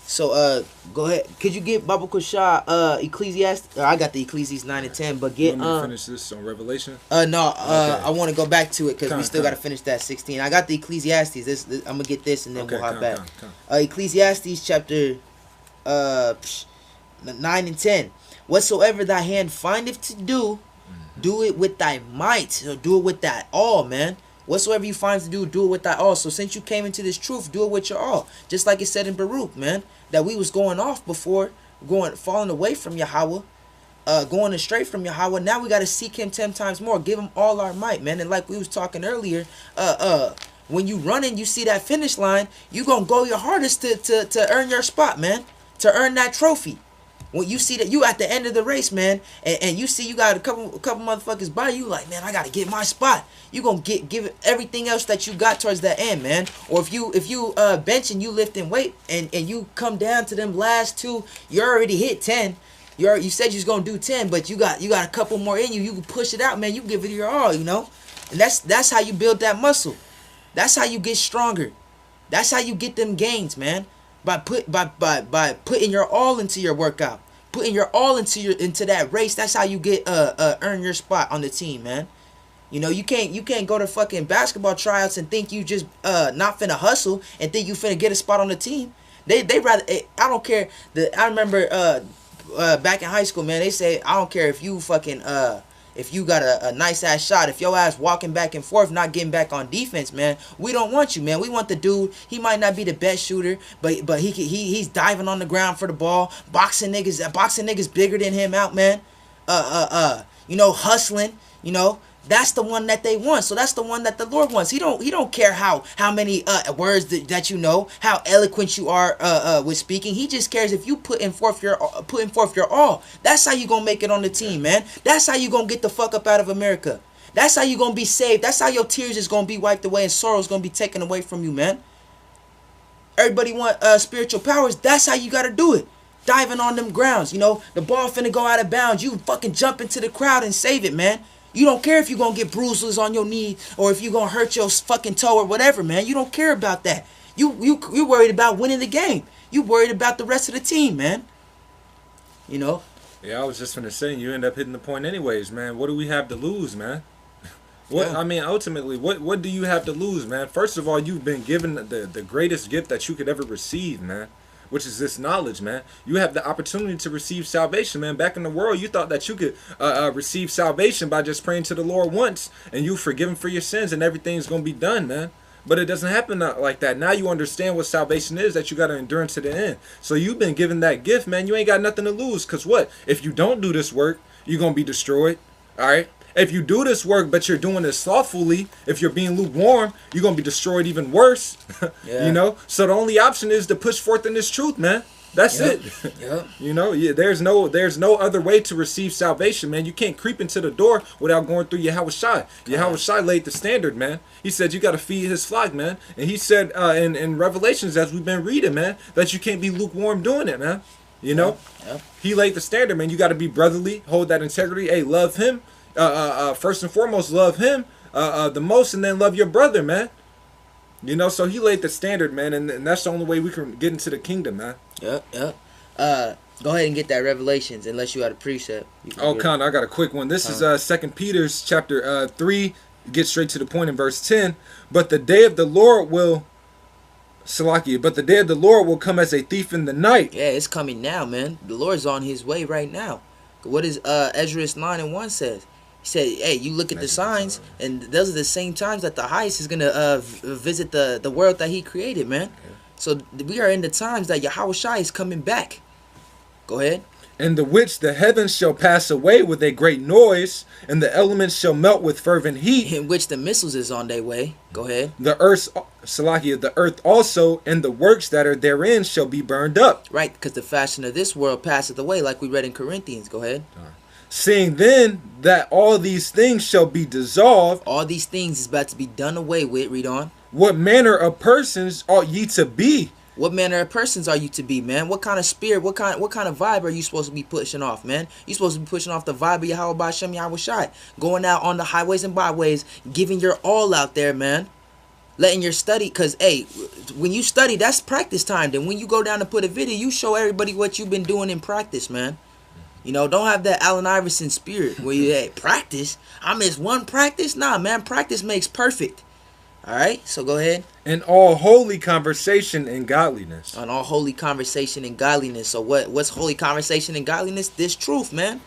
So go ahead. Could you get Baba Kushah Ecclesiastes? I got the Ecclesiastes 9 and 10, but get You want me to finish this on Revelation? No, Okay. I want to go back to it because we still got to finish that 16. I got the Ecclesiastes. This I'm gonna get this and then we'll hop back. Ecclesiastes chapter 9 and 10. Whatsoever thy hand findeth to do, do it with thy might. So do it with thy all, man. Whatsoever you find to do, do it with thy all. So since you came into this truth, do it with your all. Just like it said in Baruch, man, that we was going off before, falling away from Yahweh, going astray from Yahweh. Now we got to seek him 10 times more. Give him all our might, man. And like we was talking earlier, when you running, you see that finish line, you gonna go your hardest to earn your spot, man. To earn that trophy. When you see that you at the end of the race, man, and you see you got a couple motherfuckers by you, like, man, I gotta get my spot. You gonna give everything else that you got towards that end, man. Or if you bench and you lifting weight and you come down to them last two, you already hit 10. You said you was gonna do 10, but you got a couple more in you. You can push it out, man. You give it your all, you know. And that's how you build that muscle. That's how you get stronger. That's how you get them gains, man. By putting your all into your workout, putting your all into that race. That's how you get earn your spot on the team, man. You know, you can't go to fucking basketball tryouts and think you just not finna hustle and think you finna get a spot on the team. They rather, I don't care. I remember back in high school, man, they say I don't care if you fucking if you got a nice ass shot, if your ass walking back and forth, not getting back on defense, man, we don't want you, man. We want the dude. He might not be the best shooter, but he's diving on the ground for the ball, boxing niggas bigger than him out, man. You know, hustling. You know, that's the one that they want. So that's the one that the Lord wants. He don't care how many words that you know, how eloquent you are with speaking. He just cares if you putting forth your all. That's how you gonna make it on the team, man. That's how you gonna get the fuck up out of America. That's how you gonna be saved. That's how your tears is gonna be wiped away and sorrow is gonna be taken away from you, man. Everybody want spiritual powers. That's how you gotta do it. Diving on them grounds, you know, the ball finna go out of bounds. You fucking jump into the crowd and save it, man. You don't care if you're going to get bruises on your knee or if you're going to hurt your fucking toe or whatever, man. You don't care about that. You're worried about winning the game. You worried about the rest of the team, man. You know? Yeah, I was just going to say, you end up hitting the point anyways, man. What do we have to lose, man? I mean, ultimately, what do you have to lose, man? First of all, you've been given the greatest gift that you could ever receive, man. Which is this knowledge, man. You have the opportunity to receive salvation, man. Back in the world, you thought that you could receive salvation by just praying to the Lord once and you forgiven for your sins and everything's going to be done, man. But it doesn't happen like that. Now you understand what salvation is, that you got to endure to the end. So you've been given that gift, man. You ain't got nothing to lose. Because what? If you don't do this work, you're going to be destroyed. All right? If you do this work, but you're doing it slothfully, if you're being lukewarm, you're going to be destroyed even worse. Yeah. You know? So the only option is to push forth in this truth, man. That's Yep. it. Yep. You know, yeah, there's no other way to receive salvation, man. You can't creep into the door without going through Yahweh Shai. Yahweh Shai laid the standard, man. He said you got to feed his flock, man. And he said in Revelations, as we've been reading, man, that you can't be lukewarm doing it, man. You know, Yep. he laid the standard, man. You got to be brotherly, hold that integrity. Hey, love him. First and foremost, love him the most, and then love your brother, man. You know, so he laid the standard, man, and that's the only way we can get into the kingdom, man. Yep. Go ahead and get that Revelations, unless you had a precept. Oh, Con, I got a quick one. This is 2 Peter's chapter 3. Get straight to the point in verse 10. But the day of the Lord will, Salakia, but the day of the Lord will come as a thief in the night. Yeah, it's coming now, man. The Lord's on his way right now. What is Ezra 9:1 says? He said, hey, you look at the signs, and those are the same times that the highest is going to visit the world that he created, man. Yeah. So we are in the times that Yahweh Shai is coming back. Go ahead. In the which the heavens shall pass away with a great noise, and the elements shall melt with fervent heat. In which the missiles is on their way. Go ahead. The earth, Salakia, the earth also, and the works that are therein shall be burned up. Right, because the fashion of this world passeth away, like we read in Corinthians. Go ahead. Seeing then that all these things shall be dissolved. All these things is about to be done away with. Read on. What manner of persons ought ye to be? What manner of persons are you to be, man? What kind of spirit, what kind of vibe are you supposed to be pushing off, man? You supposed to be pushing off the vibe of Yahweh B'Shem Yahweh Shai. Going out on the highways and byways, giving your all out there, man. Letting your study, because, hey, when you study, that's practice time. Then when you go down to put a video, you show everybody what you've been doing in practice, man. You know, don't have that Allen Iverson spirit where you, hey, practice. I miss one practice? Nah, man, practice makes perfect. All right, so go ahead. And all holy conversation and godliness. On all holy conversation and godliness. So what's holy conversation and godliness? This truth, man.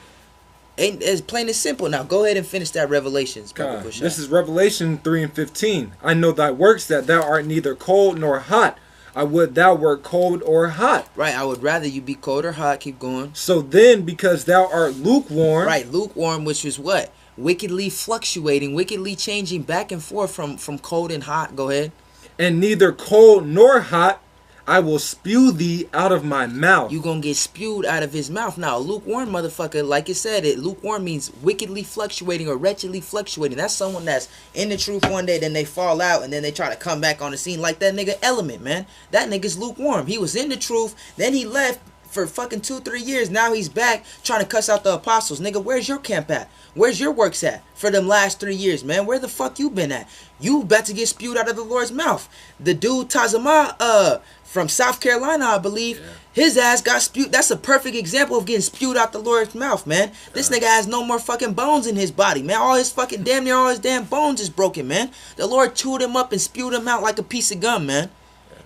Ain't as plain as simple. Now go ahead and finish that Revelations. This is Revelation 3:15. I know thy works, that thou art neither cold nor hot. I would thou wert cold or hot. Right, I would rather you be cold or hot. Keep going. So then, because thou art lukewarm. Right, lukewarm, which is what? Wickedly fluctuating, wickedly changing back and forth from cold and hot. Go ahead. And neither cold nor hot, I will spew thee out of my mouth. You gonna get spewed out of his mouth. Now, lukewarm motherfucker, like it said, lukewarm means wickedly fluctuating or wretchedly fluctuating. That's someone that's in the truth one day, then they fall out, and then they try to come back on the scene like that nigga Element, man. That nigga's lukewarm. He was in the truth, then he left for fucking 2-3 years. Now he's back trying to cuss out the apostles. Nigga, where's your camp at? Where's your works at for them last 3 years, man? Where the fuck you been at? You about to get spewed out of the Lord's mouth. The dude Tazama from South Carolina, I believe, his ass got spewed. That's a perfect example of getting spewed out the Lord's mouth, man. This nigga has no more fucking bones in his body, man. All his fucking damn near all his damn bones is broken, man. The Lord chewed him up and spewed him out like a piece of gum, man.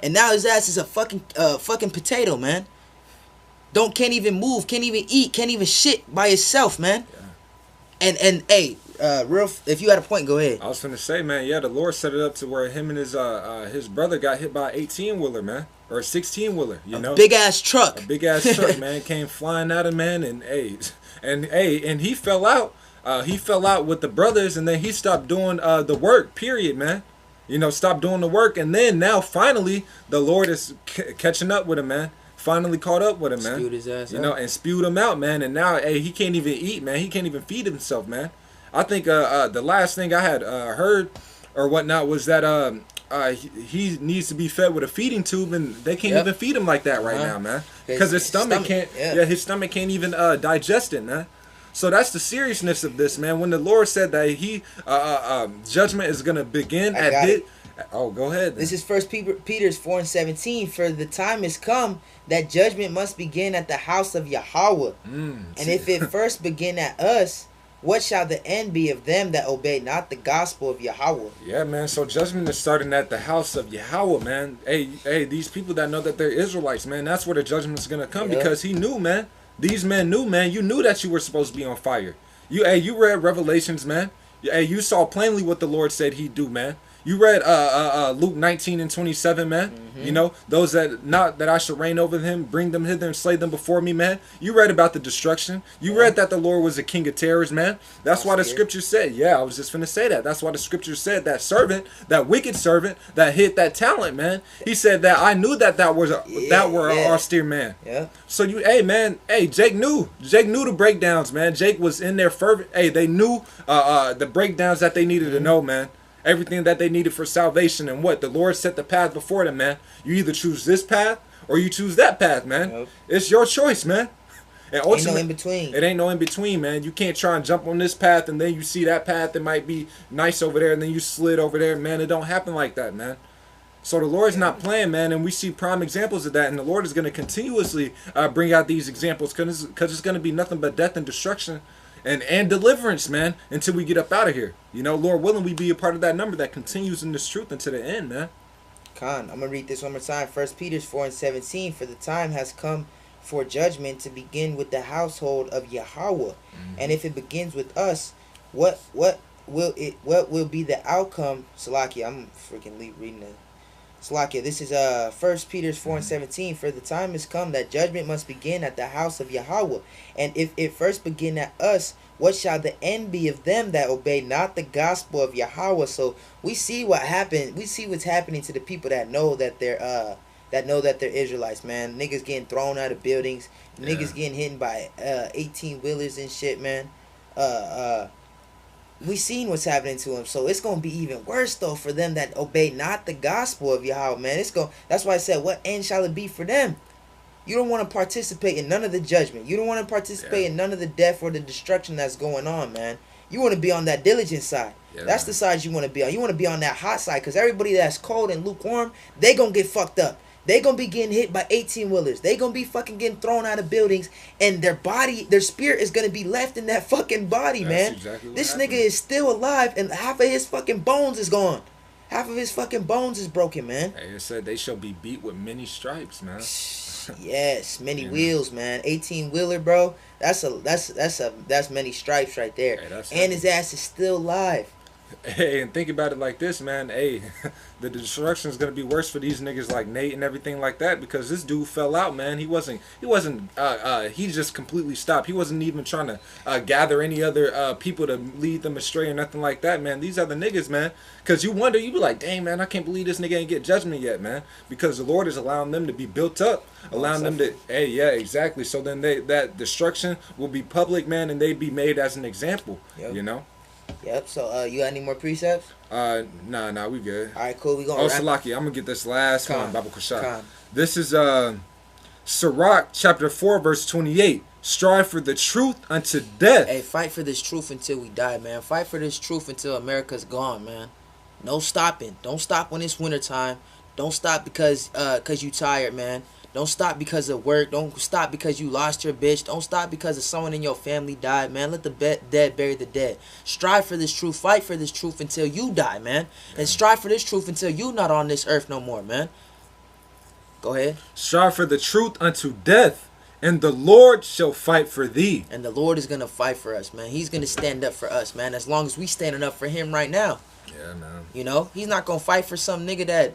And now his ass is a fucking potato, man. Can't even move, can't even eat, can't even shit by itself, man. And hey, real, if you had a point, go ahead. I was finna say, man, yeah, the Lord set it up to where him and his brother got hit by an 18-wheeler, man, or a 16-wheeler, you know, big ass truck, a big ass truck, man, came flying at him, man, and he fell out. He fell out with the brothers, and then he stopped doing the work. Period, man. You know, stopped doing the work, and then now finally the Lord is catching up with him, man. Finally caught up with him, man. Spewed his ass you know, and spewed him out, man. And now, hey, he can't even eat, man. He can't even feed himself, man. I think the last thing I had heard or whatnot was that he needs to be fed with a feeding tube, and they can't even feed him like that right now, man. Because his stomach can't. Yeah, his stomach can't even digest it, man. So that's the seriousness of this, man. When the Lord said that he judgment is gonna begin at it. Oh, go ahead. Then. This is 1 Peter's 4:17. For the time is come that judgment must begin at the house of Yahweh. And if it first begin at us, what shall the end be of them that obey not the gospel of Yahweh? Yeah, man. So judgment is starting at the house of Yahweh, man. Hey, these people that know that they're Israelites, man, that's where the judgment is gonna come because he knew, man. These men knew, man. You knew that you were supposed to be on fire. You read Revelations, man. You saw plainly what the Lord said he'd do, man. You read Luke 19:27, man. You know, those that not that I should reign over him, bring them hither and slay them before me, man. You read about the destruction. You read that the Lord was a king of terrors, man. That's why the scripture said, yeah, I was just finna say that. That's why the scripture said that servant, that wicked servant that hid that talent, man. He said that I knew that were an austere man. Yeah. So Jake knew the breakdowns, man. Jake was in there fervent. Hey, they knew the breakdowns that they needed to know, man. Everything that they needed for salvation, and what the Lord set the path before them, man. You either choose this path or you choose that path, man. Yep. It's your choice, man. And ain't no in between. It ain't no in between, man. You can't try and jump on this path and then you see that path that might be nice over there and then you slid over there, man. It don't happen like that, man. So the Lord's not playing, man, and we see prime examples of that, and the Lord is going to continuously bring out these examples because it's going to be nothing but death and destruction and deliverance, man, until we get up out of here. You know, Lord willing, we be a part of that number that continues in this truth until the end, man. Khan, I'm going to read this one more time. 1 Peter 4:17, for the time has come for judgment to begin with the household of Yahweh. And if it begins with us, what will be the outcome? Salakia, I'm freaking reading it. Salakia, this is 1 Peter 4:17. For the time has come that judgment must begin at the house of Yahweh. And if it first begin at us, what shall the end be of them that obey not the gospel of Yahweh? So we see what happened. We see what's happening to the people that know that they're Israelites, man. Niggas getting thrown out of buildings. Niggas getting hit by 18-wheelers and shit, man. We seen what's happening to them, so it's gonna be even worse though for them that obey not the gospel of Yahweh, man. That's why I said, what end shall it be for them? You don't want to participate in none of the judgment. You don't want to participate in none of the death or the destruction that's going on, man. You want to be on that diligent side. That's the side you want to be on. You want to be on that hot side, because everybody that's cold and lukewarm, they gonna get fucked up. They gonna be getting hit by 18-wheelers. They gonna be fucking getting thrown out of buildings, and their spirit is gonna be left in that fucking body, man. Exactly this nigga is still alive, and half of his fucking bones is gone. Half of his fucking bones is broken, man. Hey, it said they shall be beat with many stripes, man. Yes, many wheels, man. 18-wheeler, bro. That's many stripes right there. Hey, and his ass is still alive. Hey, and think about it like this, man. Hey, the destruction is gonna be worse for these niggas like Nate and everything like that, because this dude fell out, man. He just completely stopped. He wasn't even trying to gather any other people to lead them astray or nothing like that, man. These are the niggas, man. Because you be like, dang, man, I can't believe this nigga ain't get judgment yet, man. Because the Lord is allowing them to be built up, allowing them to, hey, yeah, exactly. So then that destruction will be public, man, and they be made as an example, you know. Yep. So, you got any more precepts? Nah, we good. All right, cool. We gonna. Oh, Salaki, I'm gonna get this last one, Baba Kushak. Khan. This is Sirach chapter 4 verse 28. Strive for the truth unto death. Hey, fight for this truth until we die, man. Fight for this truth until America's gone, man. No stopping. Don't stop when it's wintertime. Don't stop because you tired, man. Don't stop because of work. Don't stop because you lost your bitch. Don't stop because of someone in your family died, man. Let the dead bury the dead. Strive for this truth. Fight for this truth until you die, man. And strive for this truth until you not on this earth no more, man. Go ahead. Strive for the truth unto death, and the Lord shall fight for thee. And the Lord is going to fight for us, man. He's going to stand up for us, man, as long as we standing up for him right now. Yeah, man. You know, he's not going to fight for some nigga that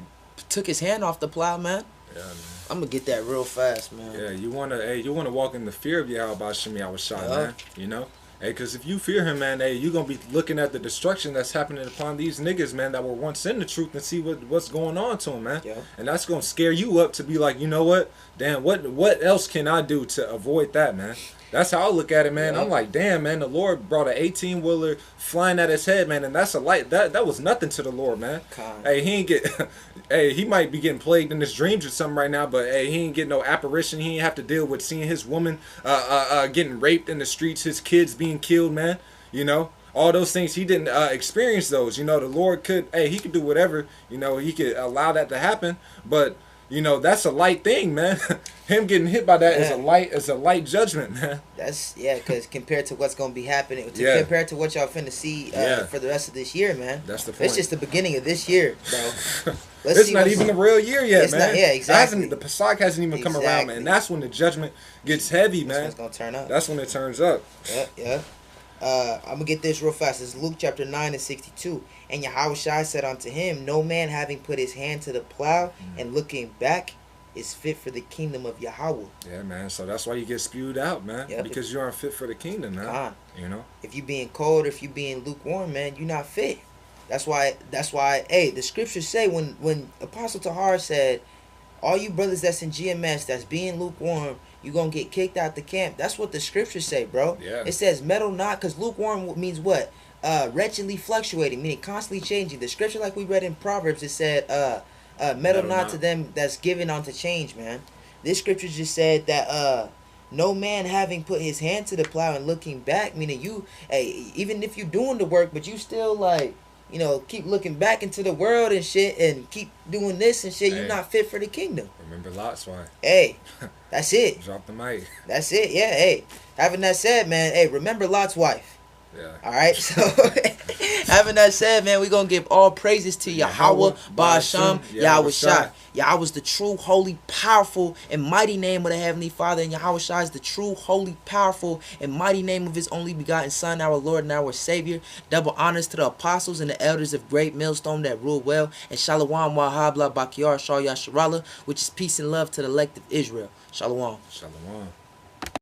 took his hand off the plow, man. Yeah, man. I'm gonna get that real fast, man. Yeah, you wanna walk in the fear of Yahweh Bashem Yahushua, man. You know? Hey, because if you fear him, man, hey, you're going to be looking at the destruction that's happening upon these niggas, man, that were once in the truth, and see what's going on to them, man. Yeah. And that's going to scare you up to be like, you know what? Damn, what else can I do to avoid that, man? That's how I look at it, man. Yeah. I'm like, damn, man, the Lord brought an 18-wheeler flying at his head, man, and that's a light. That was nothing to the Lord, man. God. Hey, he ain't get... hey, he might be getting plagued in his dreams or something right now, but hey, he ain't getting no apparition. He ain't have to deal with seeing his woman getting raped in the streets, his kids being killed, man. You know, all those things, he didn't experience those. You know, the Lord could, hey, he could do whatever. You know, he could allow that to happen, but you know, that's a light thing, man. Him getting hit by that is a light judgment, man. That's because compared to what's gonna be happening, compared to what y'all finna see for the rest of this year, man. That's the point. It's just the beginning of this year, bro. It's not even the real year yet, man. Yeah, exactly. The Pesach hasn't even come around, man. And that's when the judgment gets heavy, man. That's when it's gonna turn up. That's when it turns up. Yeah. I'm gonna get this real fast. It's Luke chapter 9 and 62. And Yahushua said unto him, no man having put his hand to the plow and looking back is fit for the kingdom of Yahweh. Yeah, man. So that's why you get spewed out, man. Yep. Because you aren't fit for the kingdom, man. You know. If you being cold, if you being lukewarm, man, you're not fit. That's why. Hey, the scriptures say when Apostle Tahar said, all you brothers that's in GMS that's being lukewarm, you gonna get kicked out the camp. That's what the scriptures say, bro. Yeah. It says metal not, because lukewarm means what? Wretchedly fluctuating, meaning constantly changing. The scripture, like we read in Proverbs, it said metal not to them that's given unto change, man. This scripture just said that no man having put his hand to the plow and looking back, meaning you, hey, even if you doing the work, but you still like, you know, keep looking back into the world and shit and keep doing this and shit, hey, you're not fit for the kingdom. Remember Lot's wife. Hey, that's it. Drop the mic. That's it. Yeah, hey. Having that said, man, hey, remember Lot's wife. Yeah. All right. So, having that said, man, we're going to give all praises to Yahweh, Ba'asham, Yahushua. Yahweh is the true, holy, powerful, and mighty name of the Heavenly Father. And Yahushua is the true, holy, powerful, and mighty name of his only begotten Son, our Lord and our Savior. Double honors to the apostles and the elders of Great Millstone that rule well. And Shalom, Wahabla, Bakiar, Shal Yasharallah, which is peace and love to the elect of Israel. Shalom. Shalom.